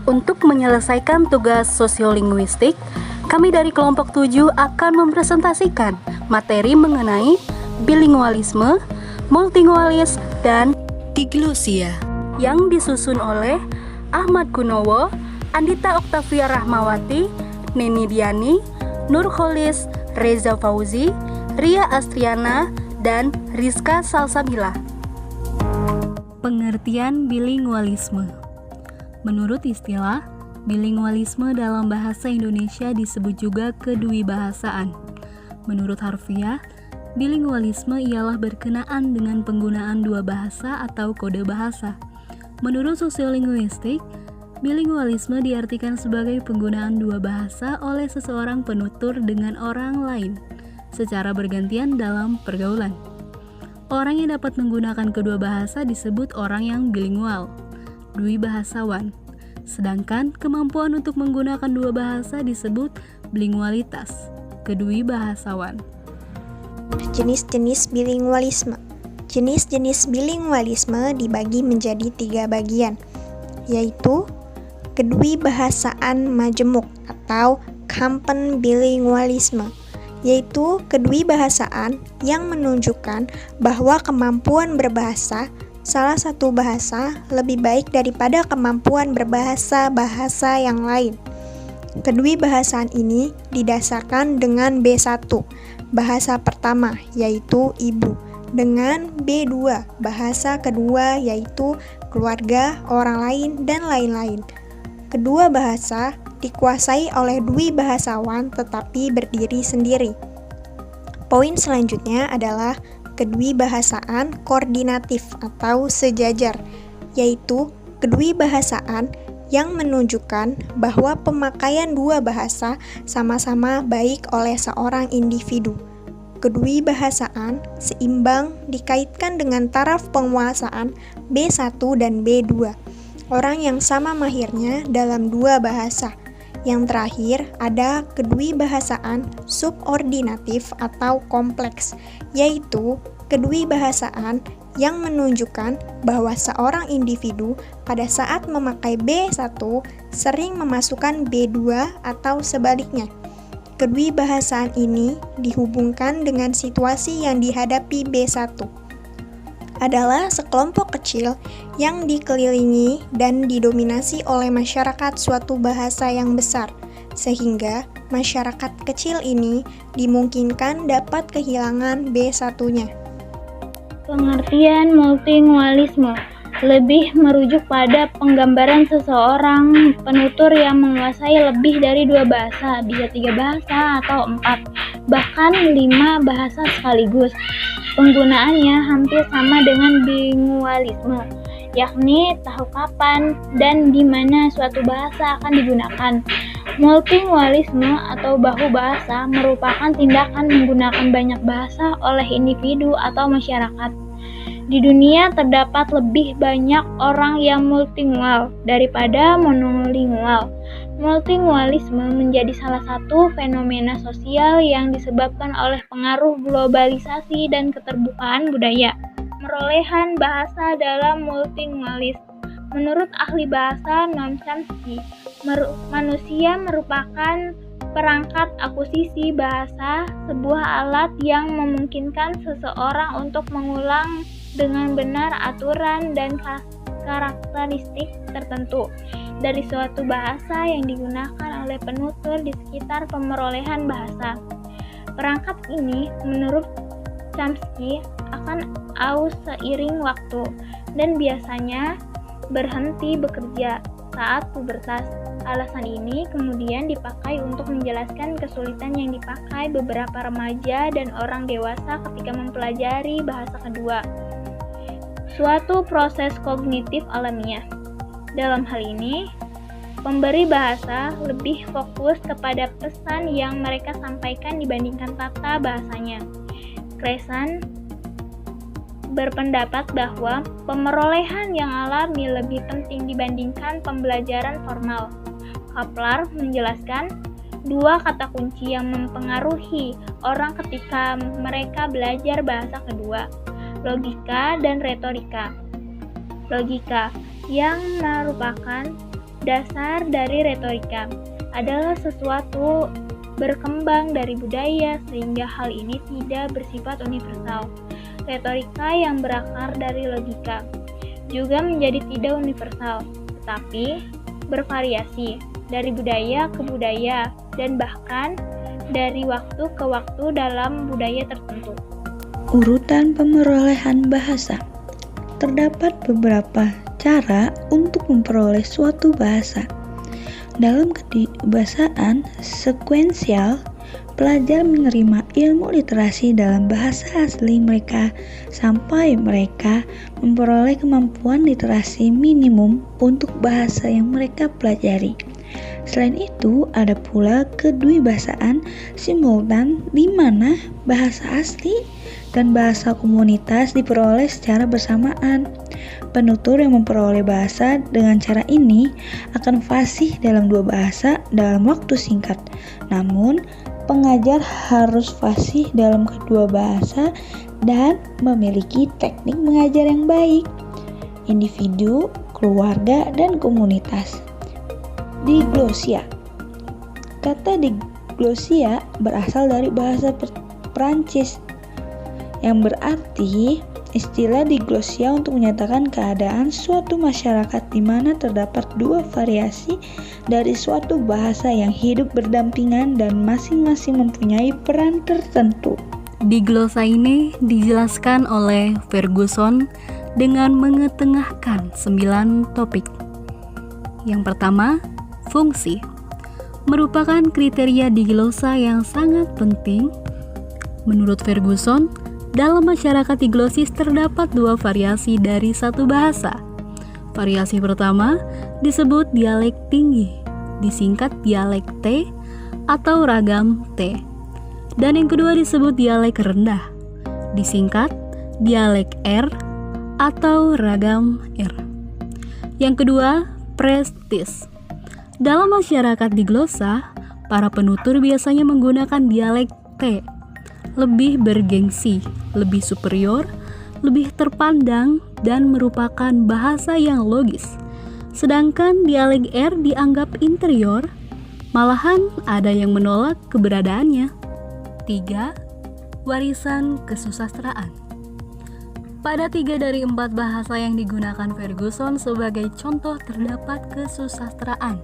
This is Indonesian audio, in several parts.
Untuk menyelesaikan tugas sosiolinguistik, kami dari kelompok 7 akan mempresentasikan materi mengenai bilingualisme, multilingualis, dan diglosia yang disusun oleh Ahmad Gunowo, Andita Oktavia Rahmawati, Neni Diani, Nurholis, Reza Fauzi, Ria Astriana, dan Rizka Salsabila. Pengertian bilingualisme. Menurut istilah, bilingualisme dalam bahasa Indonesia disebut juga kedwibahasaan. Menurut harfiah, bilingualisme ialah berkenaan dengan penggunaan dua bahasa atau kode bahasa. Menurut sosiolinguistik, bilingualisme diartikan sebagai penggunaan dua bahasa oleh seseorang penutur dengan orang lain secara bergantian dalam pergaulan. Orang yang dapat menggunakan kedua bahasa disebut orang yang bilingual, dwibahasawan. Sedangkan kemampuan untuk menggunakan dua bahasa disebut bilingualitas, kedwibahasawan. Jenis-jenis bilingualisme. Jenis-jenis bilingualisme dibagi menjadi 3 bagian, yaitu kedwibahasaan majemuk atau kampen bilingualisme, yaitu kedwibahasaan yang menunjukkan bahwa kemampuan berbahasa salah satu bahasa lebih baik daripada kemampuan berbahasa bahasa yang lain. Kedwibahasaan ini didasarkan dengan B1, bahasa pertama yaitu ibu, dengan B2, bahasa kedua yaitu keluarga, orang lain, dan lain-lain. Kedua bahasa dikuasai oleh dwibahasawan tetapi berdiri sendiri. Poin selanjutnya adalah kedwibahasaan koordinatif atau sejajar, yaitu kedwibahasaan yang menunjukkan bahwa pemakaian dua bahasa sama-sama baik oleh seorang individu. Kedwibahasaan seimbang dikaitkan dengan taraf penguasaan B1 dan B2, orang yang sama mahirnya dalam dua bahasa. Yang terakhir ada kedwibahasaan subordinatif atau kompleks, yaitu kedwibahasaan yang menunjukkan bahwa seorang individu pada saat memakai B1 sering memasukkan B2 atau sebaliknya. Kedwibahasaan ini dihubungkan dengan situasi yang dihadapi B1. Adalah sekelompok kecil yang dikelilingi dan didominasi oleh masyarakat suatu bahasa yang besar, sehingga masyarakat kecil ini dimungkinkan dapat kehilangan B1-nya. Pengertian multilingualisme lebih merujuk pada penggambaran seseorang penutur yang menguasai lebih dari dua bahasa, bisa 3 bahasa atau 4, bahkan 5 bahasa sekaligus. Penggunaannya hampir sama dengan bilingualisme, yakni tahu kapan dan di mana suatu bahasa akan digunakan. Multilingualisme atau bahu bahasa merupakan tindakan menggunakan banyak bahasa oleh individu atau masyarakat. Di dunia terdapat lebih banyak orang yang multilingual daripada monolingual. Multilingualisme menjadi salah satu fenomena sosial yang disebabkan oleh pengaruh globalisasi dan keterbukaan budaya. Perolehan bahasa dalam multilingualis. Menurut ahli bahasa Noam Chomsky, manusia merupakan perangkat akuisisi bahasa, sebuah alat yang memungkinkan seseorang untuk mengulang dengan benar aturan dan karakteristik tertentu dari suatu bahasa yang digunakan oleh penutur di sekitar pemerolehan bahasa. Perangkat ini, menurut Chomsky, akan aus seiring waktu dan biasanya berhenti bekerja saat pubertas. Alasan ini kemudian dipakai untuk menjelaskan kesulitan yang dipakai beberapa remaja dan orang dewasa ketika mempelajari bahasa kedua. Suatu proses kognitif alamiah. Dalam hal ini, pemberi bahasa lebih fokus kepada pesan yang mereka sampaikan dibandingkan tata bahasanya. Kresan berpendapat bahwa pemerolehan yang alami lebih penting dibandingkan pembelajaran formal. Kaplar menjelaskan dua kata kunci yang mempengaruhi orang ketika mereka belajar bahasa kedua, logika dan retorika. Logika yang merupakan Dasar dari retorika adalah sesuatu berkembang dari budaya sehingga hal ini tidak bersifat universal. Retorika yang berakar dari logika juga menjadi tidak universal, tetapi bervariasi dari budaya ke budaya dan bahkan dari waktu ke waktu dalam budaya tertentu. Urutan pemerolehan bahasa. Terdapat beberapa cara untuk memperoleh suatu bahasa. Dalam kedewasaan sekuensial, pelajar menerima ilmu literasi dalam bahasa asli mereka sampai mereka memperoleh kemampuan literasi minimum untuk bahasa yang mereka pelajari. Selain itu, ada pula kedewasaan simultan di mana bahasa asli dan bahasa komunitas diperoleh secara bersamaan. Penutur yang memperoleh bahasa dengan cara ini akan fasih dalam dua bahasa dalam waktu singkat. Namun, pengajar harus fasih dalam kedua bahasa dan memiliki teknik mengajar yang baik. Individu, keluarga, dan komunitas. Diglosia. Kata diglosia berasal dari bahasa Prancis yang berarti istilah diglosia untuk menyatakan keadaan suatu masyarakat di mana terdapat dua variasi dari suatu bahasa yang hidup berdampingan dan masing-masing mempunyai peran tertentu. Diglosa ini dijelaskan oleh Ferguson dengan mengetengahkan 9 topik. Yang pertama, fungsi merupakan kriteria diglosa yang sangat penting. Menurut Ferguson, dalam masyarakat diglosis terdapat dua variasi dari satu bahasa. Variasi pertama disebut dialek tinggi, disingkat dialek T atau ragam T. Dan yang kedua disebut dialek rendah, disingkat dialek R atau ragam R. Yang kedua, prestis. Dalam masyarakat diglosa, para penutur biasanya menggunakan dialek T, lebih bergengsi, lebih superior, lebih terpandang, dan merupakan bahasa yang logis. Sedangkan dialek R dianggap interior, malahan ada yang menolak keberadaannya. 3. Warisan kesusastraan. Pada 3 dari 4 bahasa yang digunakan Ferguson sebagai contoh terdapat kesusastraan,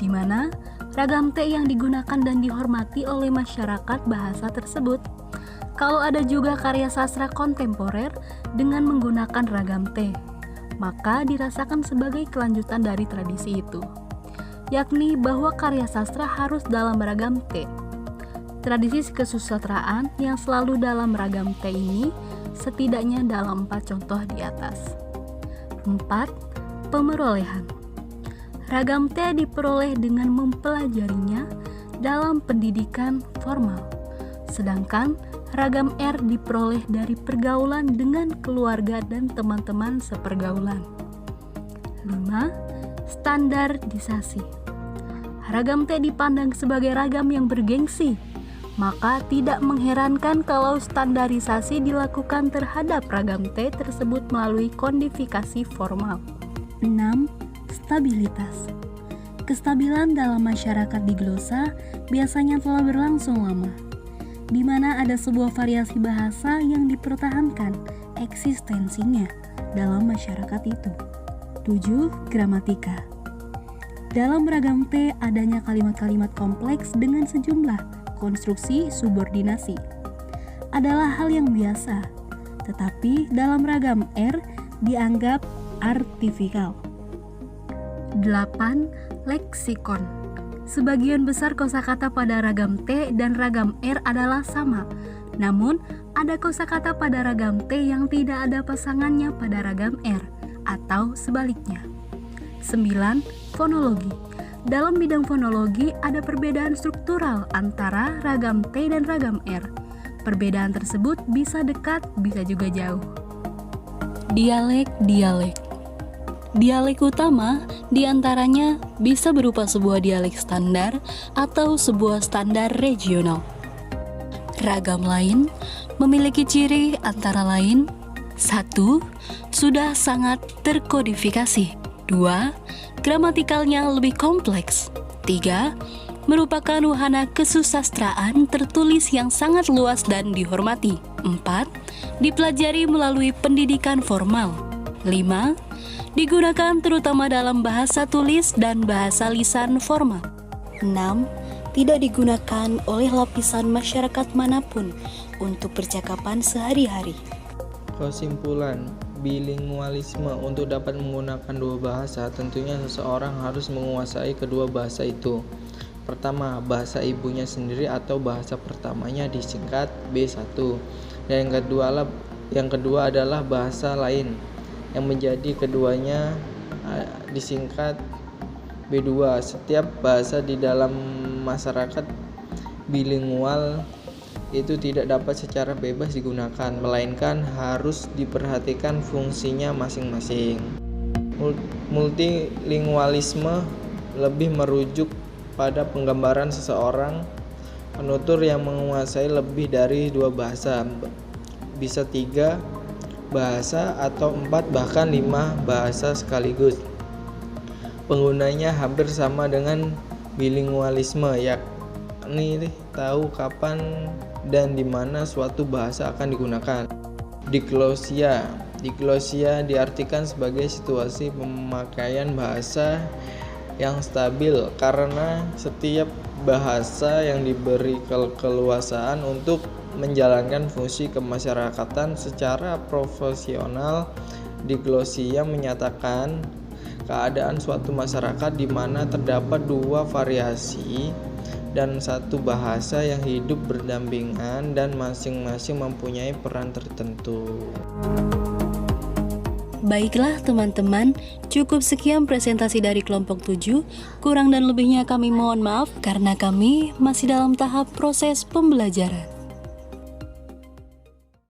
di mana ragam T yang digunakan dan dihormati oleh masyarakat bahasa tersebut. Kalau ada juga karya sastra kontemporer dengan menggunakan ragam T, maka dirasakan sebagai kelanjutan dari tradisi itu, yakni bahwa karya sastra harus dalam ragam T. Tradisi kesusastraan yang selalu dalam ragam T ini setidaknya dalam 4 contoh di atas. 4. Pemerolehan. Ragam T diperoleh dengan mempelajarinya dalam pendidikan formal, sedangkan ragam R diperoleh dari pergaulan dengan keluarga dan teman-teman sepergaulan. 5. Standarisasi. Ragam T dipandang sebagai ragam yang bergengsi, maka tidak mengherankan kalau standarisasi dilakukan terhadap ragam T tersebut melalui kodifikasi formal. 6. Stabilitas. Kestabilan dalam masyarakat diglosa biasanya telah berlangsung lama, di mana ada sebuah variasi bahasa yang dipertahankan eksistensinya dalam masyarakat itu. 7. Gramatika. Dalam ragam T adanya kalimat-kalimat kompleks dengan sejumlah konstruksi subordinasi adalah hal yang biasa, tetapi dalam ragam R dianggap artifikal. 8. Leksikon. Sebagian besar kosakata pada ragam T dan ragam R adalah sama, namun ada kosakata pada ragam T yang tidak ada pasangannya pada ragam R, atau sebaliknya. 9. Fonologi. Dalam bidang fonologi ada perbedaan struktural antara ragam T dan ragam R. Perbedaan tersebut bisa dekat, bisa juga jauh. Dialek-dialek. Dialek utama diantaranya bisa berupa sebuah dialek standar atau sebuah standar regional. Ragam lain memiliki ciri antara lain: 1. Sudah sangat terkodifikasi. 2. Gramatikalnya lebih kompleks. 3. Merupakan wahana kesusastraan tertulis yang sangat luas dan dihormati. 4. Dipelajari melalui pendidikan formal. 5. Digunakan terutama dalam bahasa tulis dan bahasa lisan formal. 6. Tidak digunakan oleh lapisan masyarakat manapun untuk percakapan sehari-hari. Kesimpulan, bilingualisme untuk dapat menggunakan dua bahasa, tentunya seseorang harus menguasai kedua bahasa itu. Pertama, bahasa ibunya sendiri atau bahasa pertamanya disingkat B1. Dan yang kedua adalah bahasa lain yang menjadi keduanya disingkat B2. Setiap bahasa di dalam masyarakat bilingual itu tidak dapat secara bebas digunakan, melainkan harus diperhatikan fungsinya masing-masing. Multilingualisme lebih merujuk pada penggambaran seseorang penutur yang menguasai lebih dari dua bahasa, bisa 3 bahasa atau 4 bahkan 5 bahasa sekaligus. Penggunanya hampir sama dengan bilingualisme, yakni tahu kapan dan di mana suatu bahasa akan digunakan. Diglosia diartikan sebagai situasi pemakaian bahasa yang stabil karena setiap bahasa yang diberi keleluasaan untuk menjalankan fungsi kemasyarakatan secara profesional. Diglosia menyatakan keadaan suatu masyarakat di mana terdapat dua variasi dan satu bahasa yang hidup berdampingan dan masing-masing mempunyai peran tertentu. Baiklah teman-teman, cukup sekian presentasi dari kelompok 7. Kurang dan lebihnya kami mohon maaf karena kami masih dalam tahap proses pembelajaran.